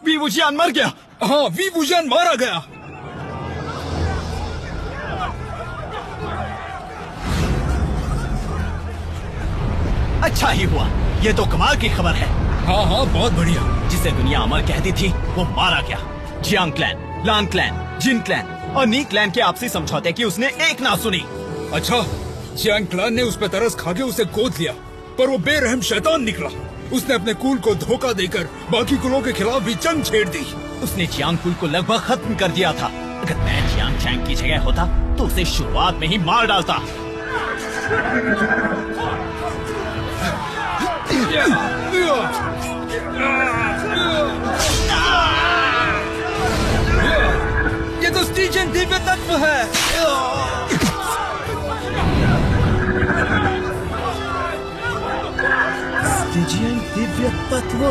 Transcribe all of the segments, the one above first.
We वुजियान मर गया। हाँ, वी वुजियान मारा गया। अच्छा ही हुआ, ये तो कमाल की खबर है। हाँ हाँ, बहुत बढ़िया। जिसे दुनिया अमर कहती थी वो मारा गया। जियांग क्लैन, लान क्लैन, जिन क्लैन और नी क्लैन के आपसी समझौते की उसने एक ना सुनी। अच्छा, जियांग क्लैन ने उस पर तरस खाके उसे गोद लिया, पर वो बेरहम शैतान निकला। उसने अपने कुल को धोखा देकर बाकी कुलों के खिलाफ भी जंग छेड़ दी। उसने जियांग कुल को लगभग खत्म कर दिया था। अगर मैं जियांग चैंग की जगह होता तो उसे शुरुआत में ही मार डालता। ये तो स्टीजन दिव्य तत्व है। स्टीजन दिव्य तत्व।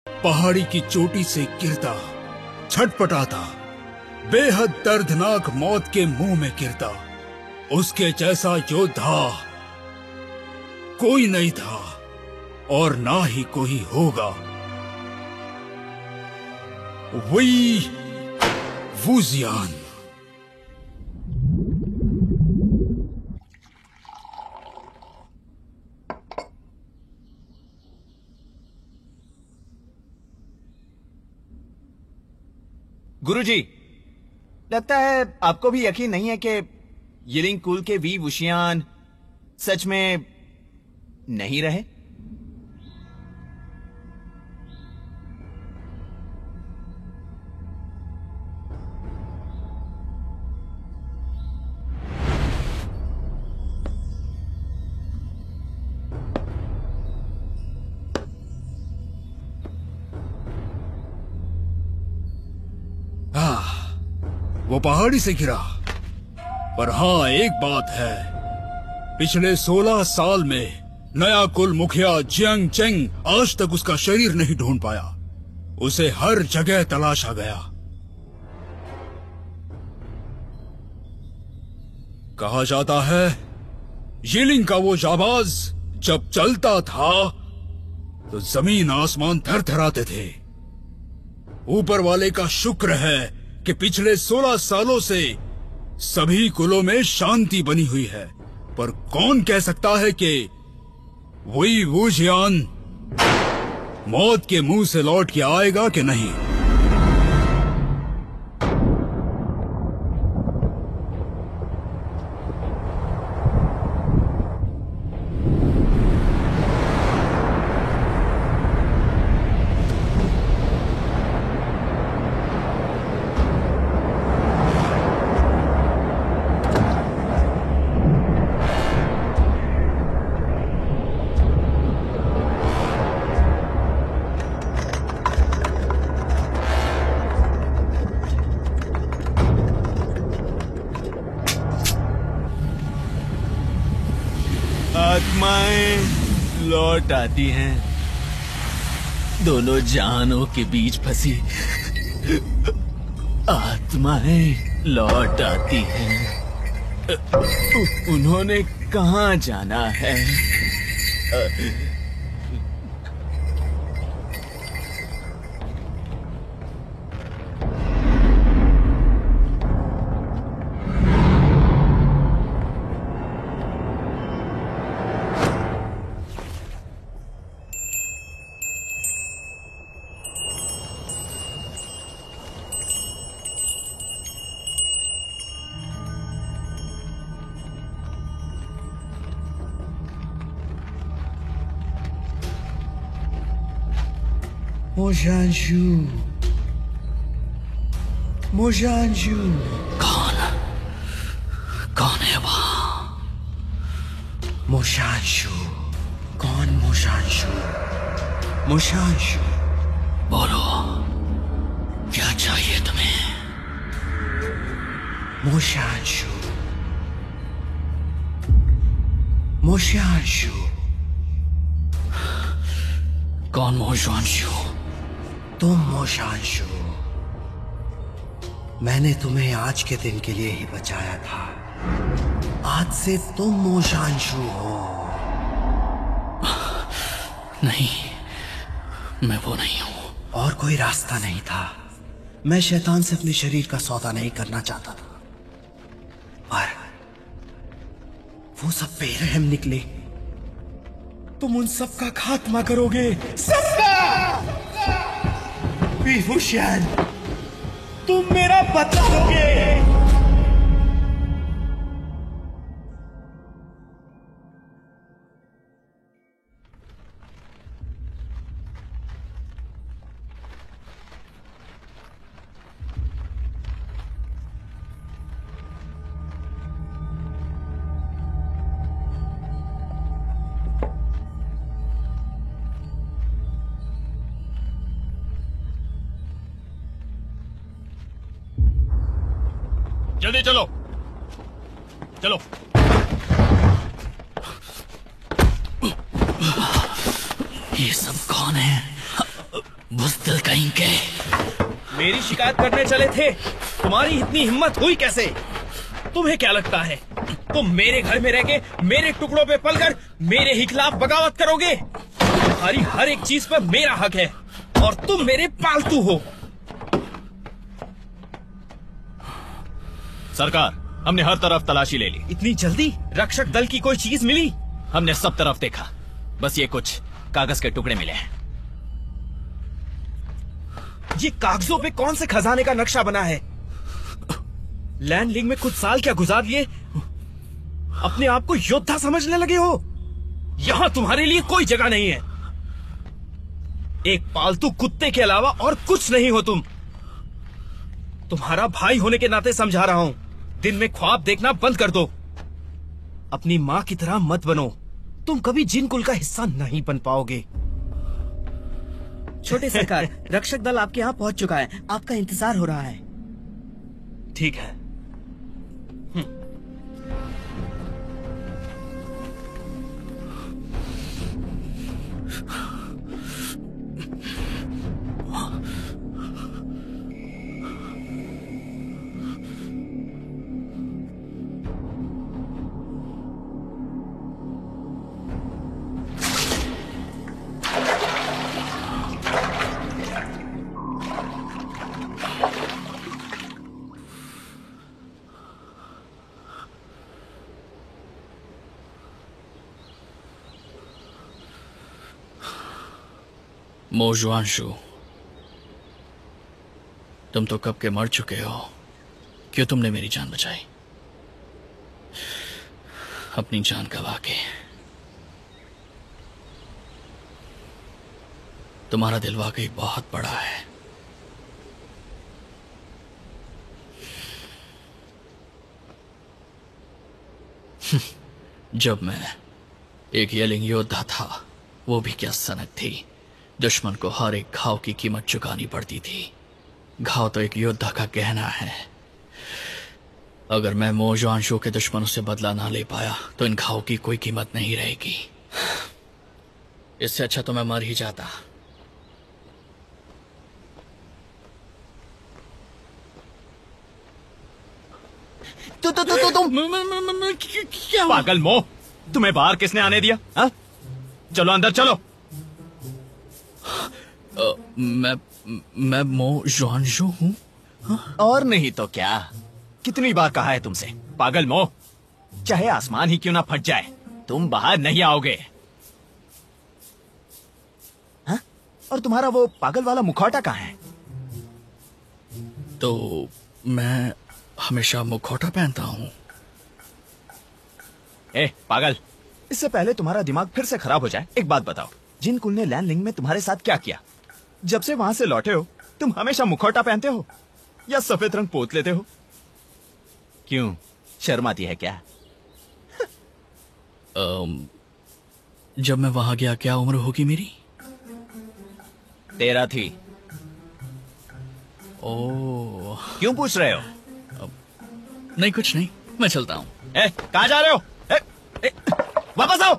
पहाड़ी की चोटी से गिरता, छटपटाता, बेहद दर्दनाक मौत के मुंह में गिरता, उसके जैसा योद्धा कोई नहीं था और ना ही कोई होगा। वी वुजियान। गुरुजी, लगता है आपको भी यकीन नहीं है कि यिलिंग कुल के वी वुशियान सच में नहीं रहे। वो पहाड़ी से गिरा, पर हाँ एक बात है, पिछले 16 साल में नया कुल मुखिया जियांग चेंग आज तक उसका शरीर नहीं ढूंढ पाया। उसे हर जगह तलाशा गया। कहा जाता है यिलिंग का वो जाबाज जब चलता था तो जमीन आसमान थरथराते थे। ऊपर वाले का शुक्र है कि पिछले 16 सालों से सभी कुलों में शांति बनी हुई है, पर कौन कह सकता है कि वही वुशियान मौत के मुंह से लौट के आएगा कि नहीं? आत्माएं लौट आती हैं, दोनों जहानों के बीच फंसी आत्माएं लौट आती हैं। उन्होंने कहाँ जाना है? मोशांशु, मोशांशु। कौन है वहां? मोशांशु, कौन मोशांशु? मोशांशु, बोलो, क्या चाहिए तुम्हें? मोशांशु, मोशांशु। कौन मोशांशु? तुम मोशांशु। मैंने तुम्हें आज के दिन के लिए ही बचाया था। आज से तुम मोशांशु हो। नहीं, मैं वो नहीं हूं। और कोई रास्ता नहीं था। मैं शैतान से अपने शरीर का सौदा नहीं करना चाहता था, पर वो सब बेरहम निकले। तुम उन सब का खात्मा करोगे, सबका। विभूषण, तुम मेरा बदला लोगे। जल्दी चलो, चलो। ये सब कौन है? बुज़दिल कहीं के। मेरी शिकायत करने चले थे। तुम्हारी इतनी हिम्मत हुई कैसे? तुम्हें क्या लगता है तुम मेरे घर में रह के मेरे टुकड़ों पे पलकर मेरे ही खिलाफ बगावत करोगे? तुम्हारी हर एक चीज पर मेरा हक है और तुम मेरे पालतू हो। सरकार, हमने हर तरफ तलाशी ले ली। इतनी जल्दी रक्षक दल की कोई चीज मिली? हमने सब तरफ देखा, बस ये कुछ कागज के टुकड़े मिले हैं। ये कागजों पे कौन से खजाने का नक्शा बना है? लैंडलिंग में कुछ साल क्या गुजार लिए अपने आप को योद्धा समझने लगे हो? यहां तुम्हारे लिए कोई जगह नहीं है। एक पालतू कुत्ते के अलावा और कुछ नहीं हो तुम। तुम्हारा भाई होने के नाते समझा रहा हूं, दिन में ख्वाब देखना बंद कर दो। अपनी मां की तरह मत बनो। तुम कभी जिन कुल का हिस्सा नहीं बन पाओगे। छोटे सरकार, रक्षक दल आपके यहाँ पहुंच चुका है। आपका इंतजार हो रहा है। ठीक है। मोजुआंशु, तुम तो कब के मर चुके हो। क्यों तुमने मेरी जान बचाई, अपनी जान गवा के। तुम्हारा दिल वाकई बहुत बड़ा है। जब मैं एक येलिंग योद्धा था, वो भी क्या सनक थी। दुश्मन को हर एक घाव की कीमत चुकानी पड़ती थी। घाव तो एक योद्धा का गहना है। अगर मैं मोजुआंशु के दुश्मनों से बदला ना ले पाया तो इन घाव की कोई कीमत नहीं रहेगी। इससे अच्छा तो मैं मर ही जाता। तुम क्या पागल मोह, तुम्हें बाहर किसने आने दिया? हा? चलो अंदर चलो। मैं मोजुआंशु हूँ। और नहीं तो क्या, कितनी बार कहा है तुमसे पागल मोह, चाहे आसमान ही क्यों ना फट जाए तुम बाहर नहीं आओगे। हाँ? और तुम्हारा वो पागल वाला मुखौटा कहाँ है? तो मैं हमेशा मुखौटा पहनता हूँ। ए पागल, इससे पहले तुम्हारा दिमाग फिर से खराब हो जाए, एक बात बताओ, जिन कुल ने लैंडलिंग में तुम्हारे साथ क्या किया? जब से वहां से लौटे हो तुम हमेशा मुखौटा पहनते हो या सफेद रंग पोत लेते हो? क्यों, शर्म आती है क्या? जब मैं वहां गया क्या उम्र होगी मेरी? 13 थी। ओह, क्यों पूछ रहे हो? नहीं कुछ नहीं, मैं चलता हूँ। ए, कहाँ जा रहे हो? ए, वापस आओ।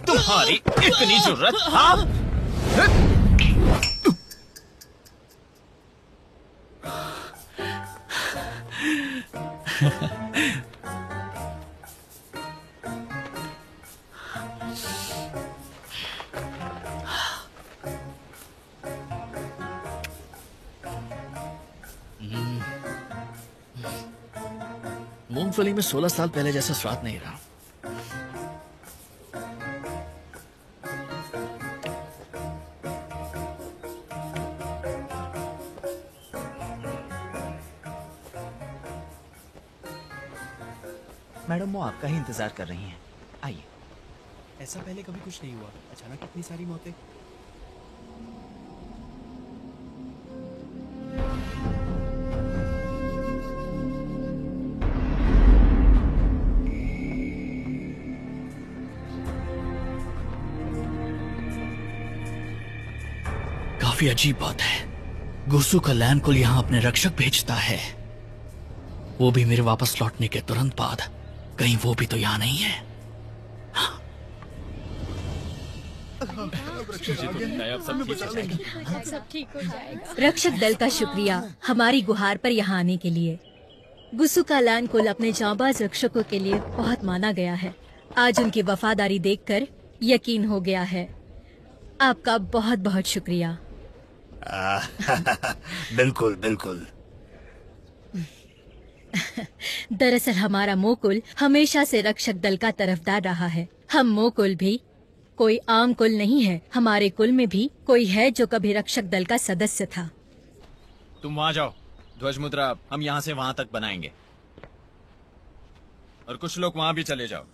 तुम्हारी इतनी जरूरत? हाँ? मूंगफली में 16 साल पहले जैसा स्वाद नहीं रहा। मैडम वो आपका ही इंतजार कर रही हैं, आइए। ऐसा पहले कभी कुछ नहीं हुआ, अचानक इतनी सारी मौतें। काफी अजीब बात है, गुस्सू का लैंड कुल यहाँ अपने रक्षक भेजता है, वो भी मेरे वापस लौटने के तुरंत बाद। कहीं वो भी तो यहाँ नहीं है। सब ठीक हो जाएगा। रक्षक दल का शुक्रिया हमारी गुहार पर यहाँ आने के लिए। गुस्सू का लैंड कुल अपने जांबाज रक्षकों के लिए बहुत माना गया है। आज उनकी वफादारी देखकर यकीन हो गया है। आपका बहुत बहुत शुक्रिया। बिल्कुल बिल्कुल। दरअसल हमारा मोकुल हमेशा से रक्षक दल का तरफदार रहा है। हम मोकुल भी कोई आम कुल नहीं है। हमारे कुल में भी कोई है जो कभी रक्षक दल का सदस्य था। तुम वहां जाओ, ध्वज मुद्रा हम यहाँ से वहां तक बनाएंगे, और कुछ लोग वहां भी चले जाओ।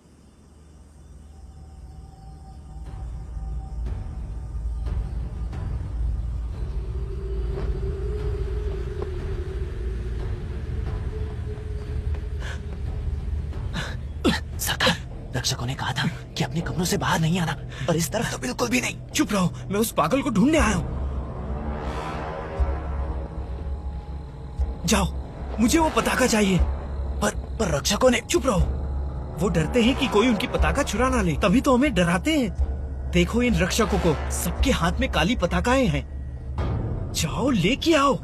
सरकार, रक्षकों ने कहा था कि अपने कमरों से बाहर नहीं आना, और इस तरफ तो बिल्कुल भी नहीं। चुप रहो, मैं उस पागल को ढूंढने आया हूँ। जाओ, मुझे वो पताका चाहिए। पर रक्षकों ने। चुप रहो, वो डरते हैं कि कोई उनकी पताका चुरा ना ले, तभी तो हमें डराते हैं। देखो इन रक्षकों को, सबके हाथ में काली पताकाएं हैं। जाओ लेके आओ।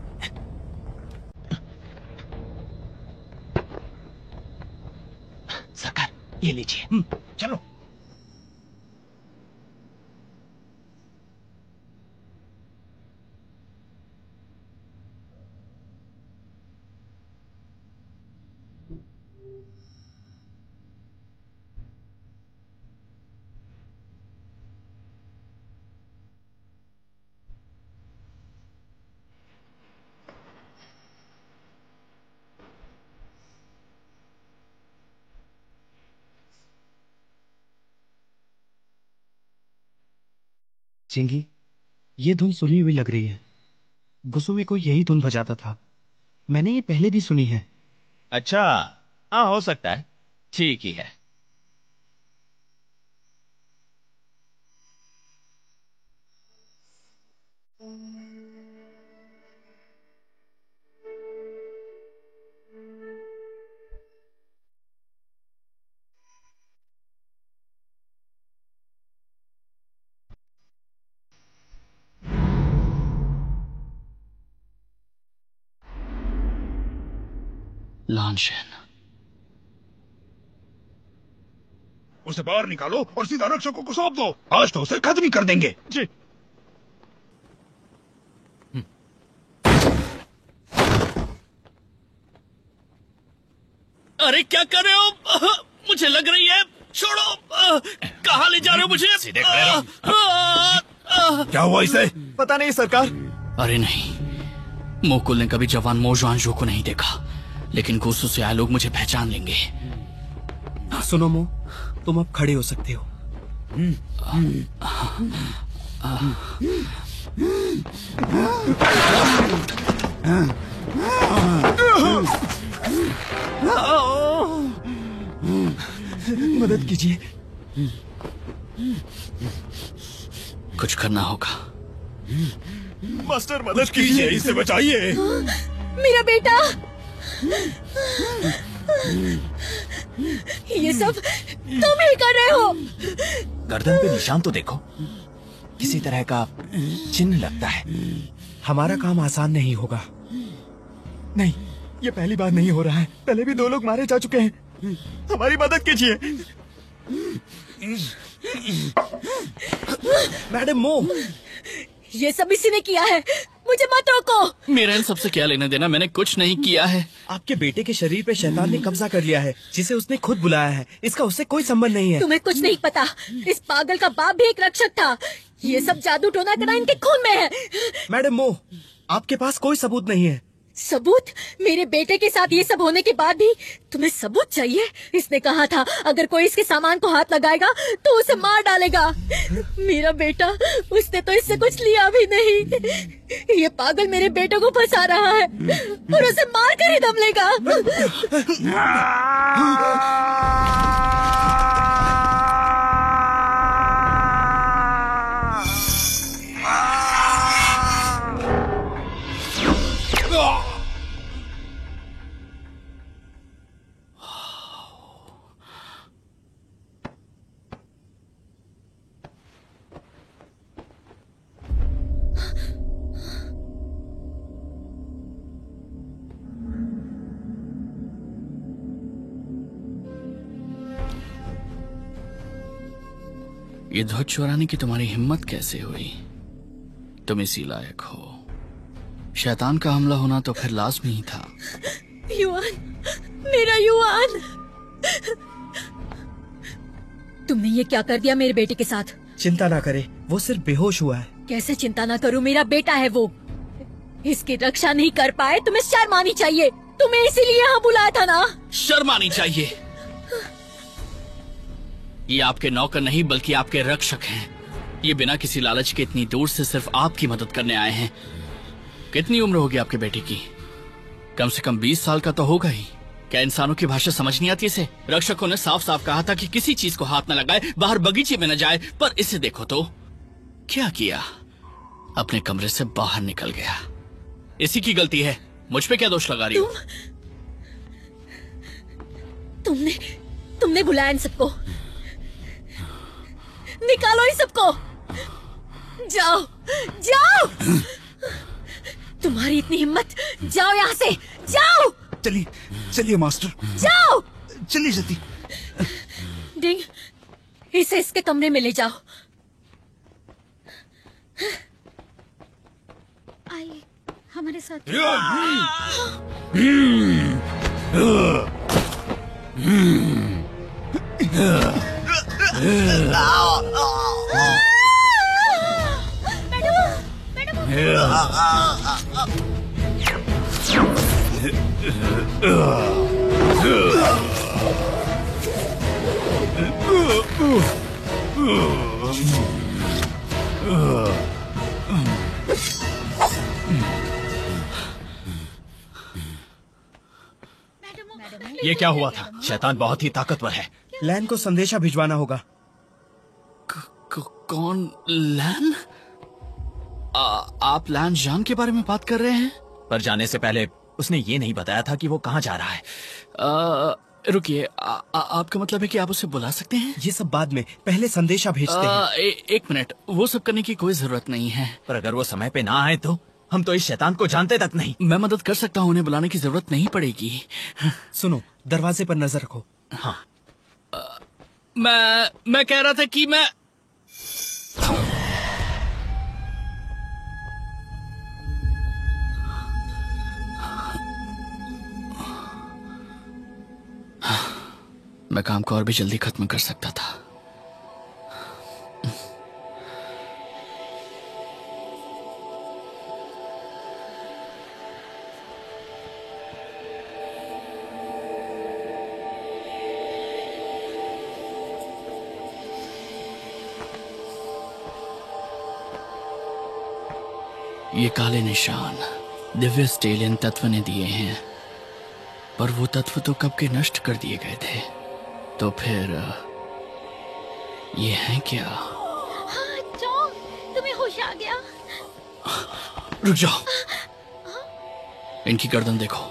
सरकार, ये लीजिए। चलो। चिंगी, ये धुन सुनी हुई लग रही है। गुस्सू में कोई यही धुन बजाता था। मैंने ये पहले भी सुनी है। अच्छा, हाँ हो सकता है, ठीक ही है। लानशेन, उसे बाहर निकालो और सीधा रक्षकों को सौंप दो। आज तो उसे खत्म ही कर देंगे। जी। अरे क्या कर रहे हो? मुझे लग रही है। छोड़ो। कहाँ ले जा रहे हो मुझे? सीधे खड़े रहो। क्या हुआ इसे? पता नहीं सरकार। अरे नहीं, मोकुल ने कभी जवान मोजुआंजू को नहीं देखा, लेकिन गुस्सू से आए लोग मुझे पहचान लेंगे। सुनो मो, तुम अब खड़े हो सकते हो। मदद कीजिए। कुछ करना होगा। मास्टर मदद कीजिए, इसे बचाइए। मेरा बेटा। ये सब तुम ही कर रहे हो। गर्दन पे निशान तो देखो, किसी तरह का चिन्ह लगता है। हमारा काम आसान नहीं होगा। नहीं, ये पहली बार नहीं हो रहा है। पहले भी 2 लोग मारे जा चुके हैं। हमारी मदद कीजिए। मैडम मो, ये सब इसी ने किया है। मुझे मत रोको। मेरा इन सबसे क्या लेना देना? मैंने कुछ नहीं किया है। आपके बेटे के शरीर पे शैतान ने कब्जा कर लिया है, जिसे उसने खुद बुलाया है। इसका उससे कोई संबंध नहीं है। तुम्हें कुछ नहीं पता। इस पागल का बाप भी एक रक्षक था। ये सब जादू टोना करा इनके खून में है। मैडम मो, आपके पास कोई सबूत नहीं है। सबूत? मेरे बेटे के साथ ये सब होने के बाद भी तुम्हें सबूत चाहिए? इसने कहा था अगर कोई इसके सामान को हाथ लगाएगा तो उसे मार डालेगा। मेरा बेटा, उसने तो इससे कुछ लिया भी नहीं। ये पागल मेरे बेटे को फंसा रहा है और उसे मार कर ही दम लेगा। ये ध्वज चुराने की तुम्हारी हिम्मत कैसे हुई? तुम इसी लायक हो। शैतान का हमला होना तो फिर लाजमी ही था। युआन, मेरा युआन, तुमने ये क्या कर दिया मेरे बेटे के साथ? चिंता ना करे, वो सिर्फ बेहोश हुआ है। कैसे चिंता ना करूं? मेरा बेटा है वो। इसकी रक्षा नहीं कर पाए, तुम्हें शर्म आनी चाहिए। तुम्हें इसीलिए यहाँ बुलाया था ना? शर्म आनी चाहिए। ये आपके नौकर नहीं बल्कि आपके रक्षक हैं। ये बिना किसी लालच के इतनी दूर से सिर्फ आपकी मदद करने आए हैं। कितनी उम्र होगी आपके बेटे की? कम से कम 20 साल का तो होगा ही। क्या इंसानों की भाषा समझ नहीं आती इसे? रक्षकों ने साफ साफ कहा था कि किसी चीज को हाथ न लगाए, बाहर बगीचे में न जाए, पर इसे देखो तो क्या किया। अपने कमरे से बाहर निकल गया। इसी की गलती है। मुझ पे क्या दोष लगा रही हो? तुमने बुलाया इन सबको। निकालो इन सबको। जाओ जाओ। तुम्हारी इतनी हिम्मत, जाओ यहाँ से, जाओ। चलिए चलिए मास्टर, जाओ। चलिए जल्दी। डिंग, इसे इसके कमरे में ले जाओ। आइए हमारे साथ। ये क्या हुआ था? शैतान बहुत ही ताकतवर है। लैन को संदेशा भिजवाना होगा। कौन? लैन? आप लैन जान के बारे में बात कर रहे हैं? पर जाने से पहले उसने ये नहीं बताया था कि वो कहाँ जा रहा है। रुकिए, आपका मतलब है कि आप उसे बुला सकते हैं? ये सब बाद में, पहले संदेशा भेजते हैं। एक मिनट, वो सब करने की कोई जरूरत नहीं है। पर अगर वो समय पे ना आए तो? हम तो इस शैतान को जानते तक नहीं। मैं मदद कर सकता हूँ, उन्हें बुलाने की जरूरत नहीं पड़ेगी। सुनो, दरवाजे पर नजर रखो। हाँ। मैं कह रहा था कि मैं काम को और भी जल्दी खत्म कर सकता था। ये काले निशान दिव्य स्टेलियन तत्व ने दिए हैं, पर वो तत्व तो कब के नष्ट कर दिए गए थे। तो फिर ये है क्या? हाँ, तुम्हें होश आ गया? रुक जाओ, इनकी गर्दन देखो।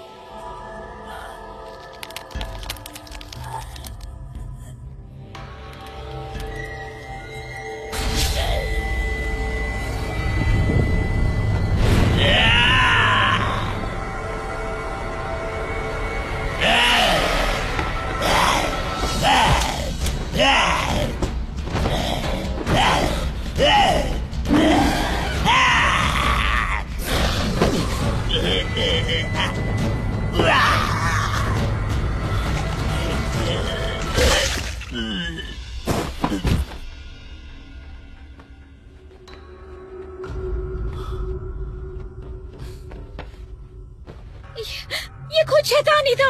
ये खुद शैतान ही था।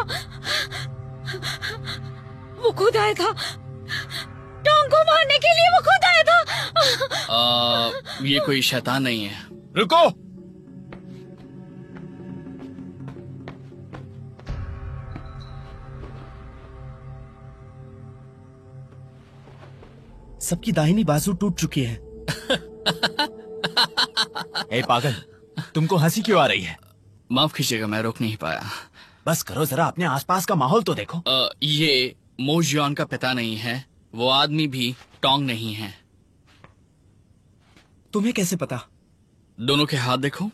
वो खुद आया था टॉम को मारने के लिए। वो खुद आया था। ये कोई शैतान नहीं है। रुको, सबकी दाहिनी बाजू टूट चुकी है। ए पागल, तुमको हंसी क्यों आ रही है? माफ कीजिएगा, मैं रोक नहीं पाया। बस करो, जरा अपने आसपास का माहौल तो देखो। ये मोजियन का पिता नहीं है, वो आदमी भी टोंग नहीं है। तुम्हें कैसे पता? दोनों के हाथ देखो,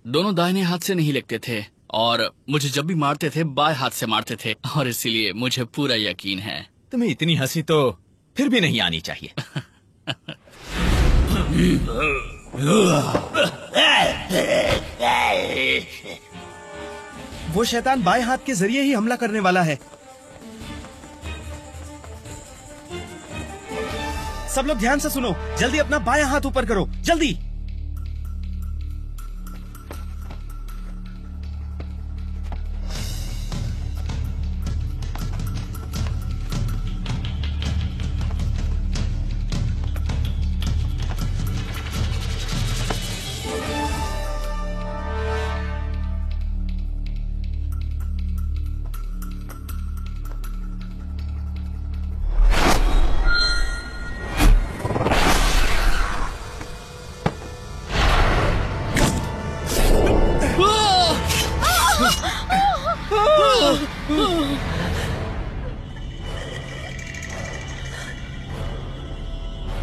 दोनों दाहिने हाथ से नहीं लिखते थे, और मुझे जब भी मारते थे बाएं हाथ से मारते थे, और इसीलिए मुझे पूरा यकीन है। तुम्हें इतनी हंसी तो फिर भी नहीं आनी चाहिए। वो शैतान बाएं हाथ के जरिए ही हमला करने वाला है। सब लोग ध्यान से सुनो, जल्दी अपना बायां हाथ ऊपर करो, जल्दी।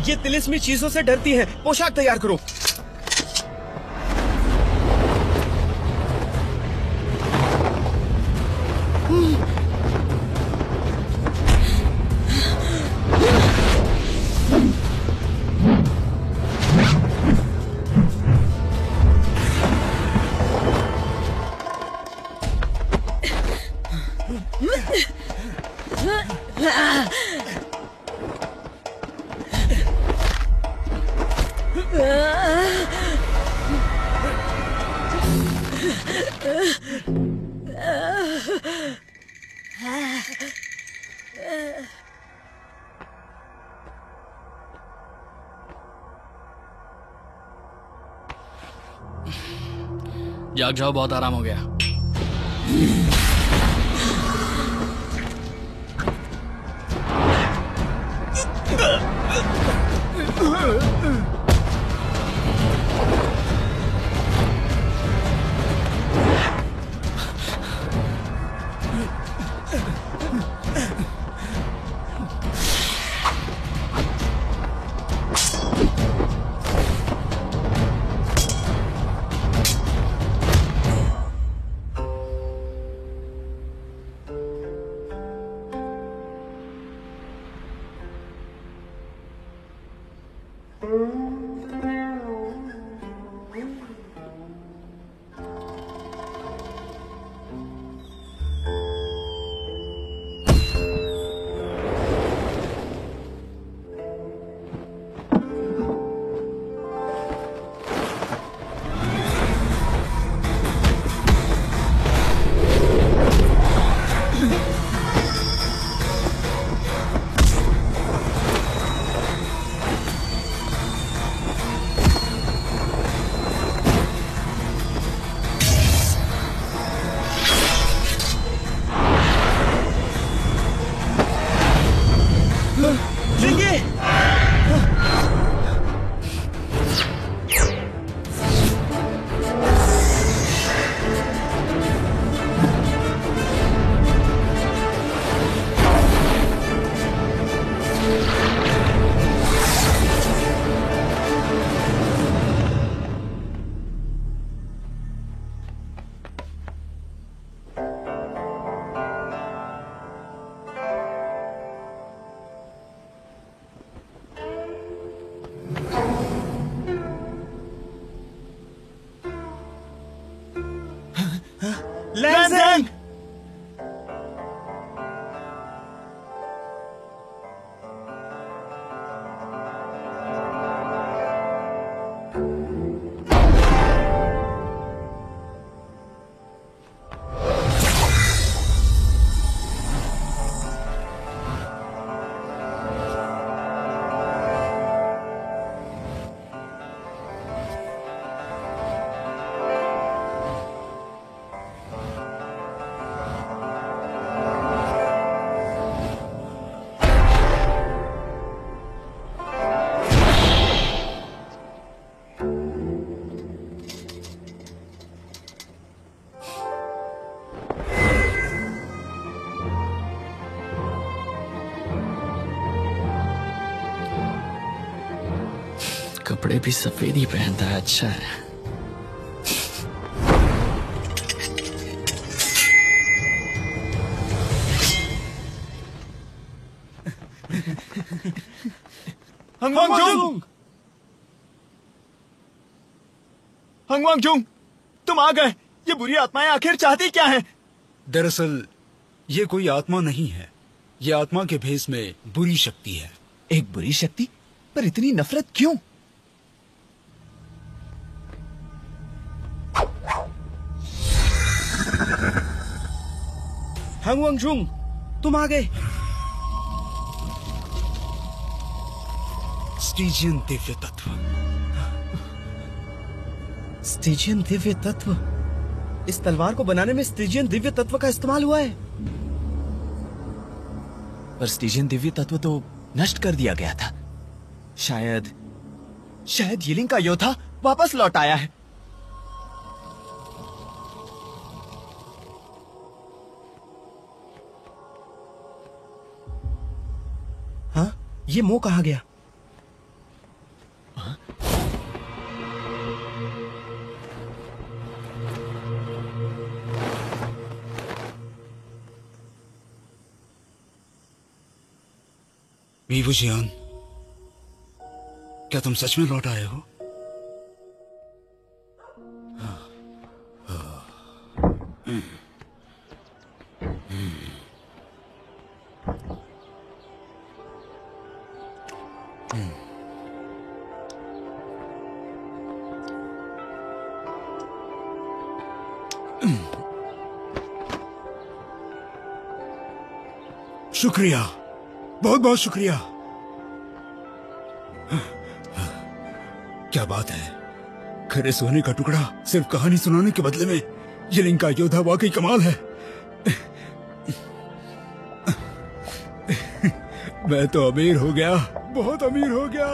ये तिलिस्मी चीजों से डरती है। पोशाक तैयार करो। जाग जाओ, बहुत आराम हो गया। लैंज़ेंग! कपड़े भी सफेद ही पहनता है, अच्छा है। हंगवांगजुंग, तुम आ गए। ये बुरी आत्माएं आखिर चाहती क्या हैं? दरअसल ये कोई आत्मा नहीं है, ये आत्मा के भेष में बुरी शक्ति है। एक बुरी शक्ति? पर इतनी नफरत क्यों? हंगवांगजुंग, तुम आ गए। स्टीजियन दिव्य तत्व। स्टीजियन दिव्य तत्व? इस तलवार को बनाने में स्टीजियन दिव्य तत्व का इस्तेमाल हुआ है। पर स्टीजियन दिव्य तत्व तो नष्ट कर दिया गया था। शायद यिलिंग का योद्धा वापस लौट आया है। हाँ, ये मुंह कहाँ गया? वीवूजियान, क्या तुम सच में लौट आए हो? शुक्रिया, बहुत बहुत शुक्रिया। क्या बात है, खरे सोने का टुकड़ा सिर्फ कहानी सुनाने के बदले में ये लिंग का योद्धा वाकई कमाल है। मैं तो अमीर हो गया, बहुत अमीर हो गया।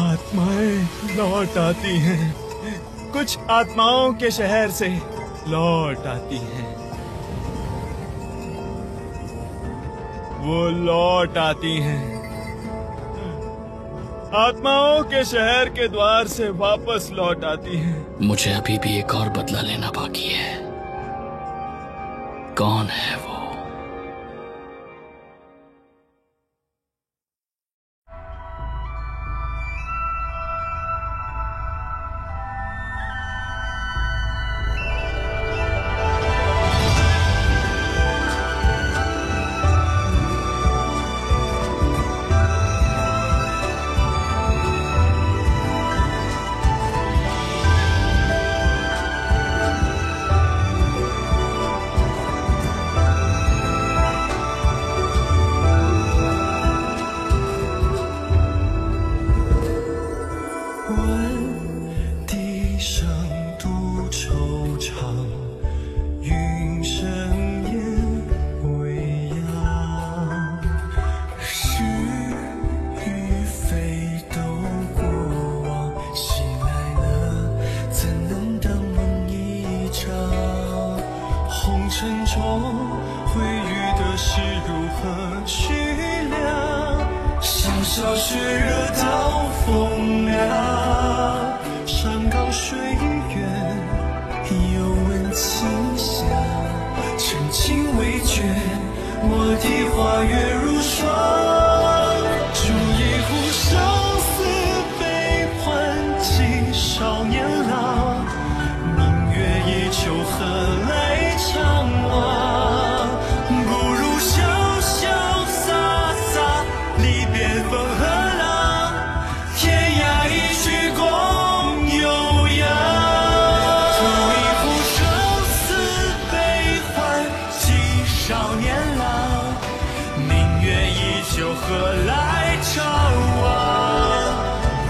आत्माएं लौट आती हैं, कुछ आत्माओं के शहर से लौट आती हैं। वो लौट आती हैं आत्माओं के शहर के द्वार से वापस लौट आती हैं। मुझे अभी भी एक और बदला लेना बाकी है। कौन है वो?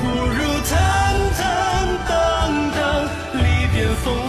不如坦坦荡荡，离别风